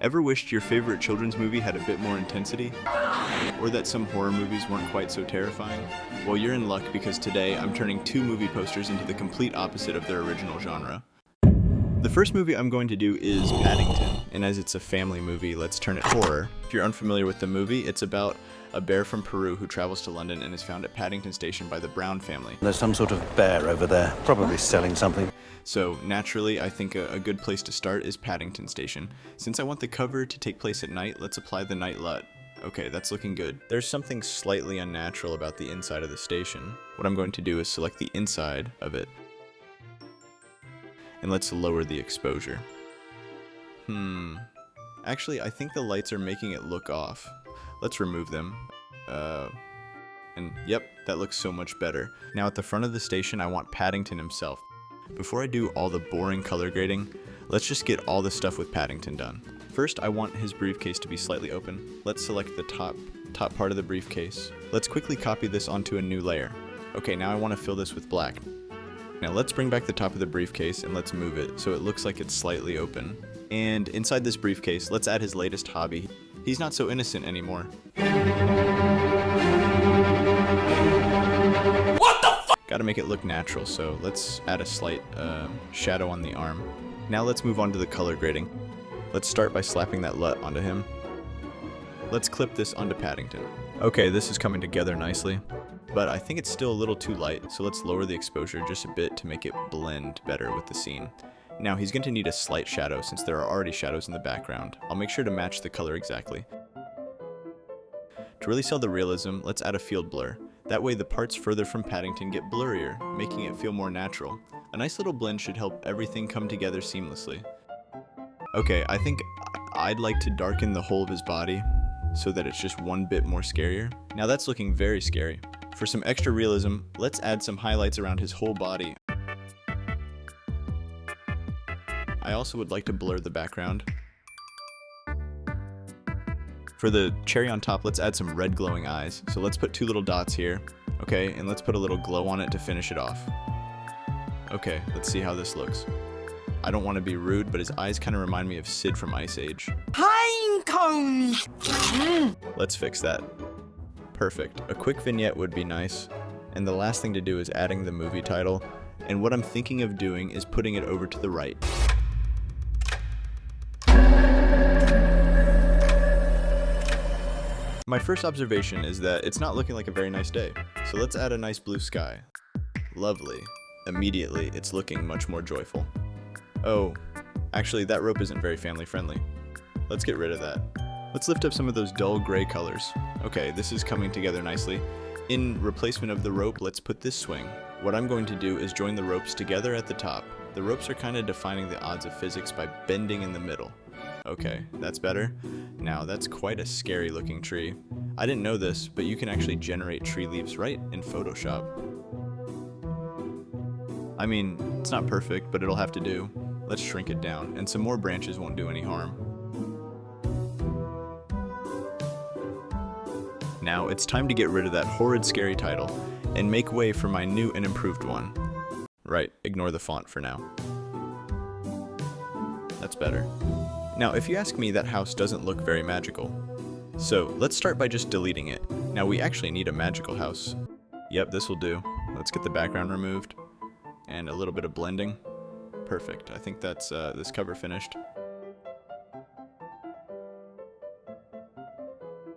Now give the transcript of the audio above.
Ever wished your favorite children's movie had a bit more intensity? Or that some horror movies weren't quite so terrifying? Well, you're in luck because today I'm turning 2 movie posters into the complete opposite of their original genre. The first movie I'm going to do is Paddington, and as it's a family movie, let's turn it horror. If you're unfamiliar with the movie, it's about a bear from Peru who travels to London and is found at Paddington Station by the Brown family. There's some sort of bear over there, probably selling something. So naturally, I think a good place to start is Paddington Station. Since I want the cover to take place at night, let's apply the night LUT. Okay, that's looking good. There's something slightly unnatural about the inside of the station. What I'm going to do is select the inside of it. And let's lower the exposure. Actually, I think the lights are making it look off. Let's remove them. And yep, that looks so much better. Now at the front of the station, I want Paddington himself. Before I do all the boring color grading, let's just get all the stuff with Paddington done. First, I want his briefcase to be slightly open. Let's select the top part of the briefcase. Let's quickly copy this onto a new layer. Okay, now I want to fill this with black. Now let's bring back the top of the briefcase and let's move it so it looks like it's slightly open. And inside this briefcase, let's add his latest hobby. He's not so innocent anymore. What the fuck? Gotta make it look natural, so let's add a slight shadow on the arm. Now let's move on to the color grading. Let's start by slapping that LUT onto him. Let's clip this onto Paddington. Okay, this is coming together nicely, but I think it's still a little too light, so let's lower the exposure just a bit to make it blend better with the scene. Now he's going to need a slight shadow since there are already shadows in the background. I'll make sure to match the color exactly. To really sell the realism, let's add a field blur. That way the parts further from Paddington get blurrier, making it feel more natural. A nice little blend should help everything come together seamlessly. Okay, I think I'd like to darken the whole of his body so that it's just one bit more scarier. Now that's looking very scary. For some extra realism, let's add some highlights around his whole body. I also would like to blur the background. For the cherry on top, let's add some red glowing eyes. So let's put 2 little dots here, okay, and let's put a little glow on it to finish it off. Okay, let's see how this looks. I don't want to be rude, but his eyes kind of remind me of Sid from Ice Age. Pine cones! Let's fix that. Perfect. A quick vignette would be nice. And the last thing to do is adding the movie title. And what I'm thinking of doing is putting it over to the right. My first observation is that it's not looking like a very nice day. So let's add a nice blue sky. Lovely. Immediately, it's looking much more joyful. Oh, actually that rope isn't very family friendly. Let's get rid of that. Let's lift up some of those dull gray colors. Okay, this is coming together nicely. In replacement of the rope, let's put this swing. What I'm going to do is join the ropes together at the top. The ropes are kind of defining the odds of physics by bending in the middle. Okay, that's better. Now that's quite a scary looking tree. I didn't know this, but you can actually generate tree leaves right in Photoshop. I mean, it's not perfect, but it'll have to do. Let's shrink it down, and some more branches won't do any harm. Now it's time to get rid of that horrid scary title, and make way for my new and improved one. Right, ignore the font for now. That's better. Now if you ask me, that house doesn't look very magical. So let's start by just deleting it. Now we actually need a magical house. Yep, this will do. Let's get the background removed, and a little bit of blending. Perfect. I think that's this cover finished.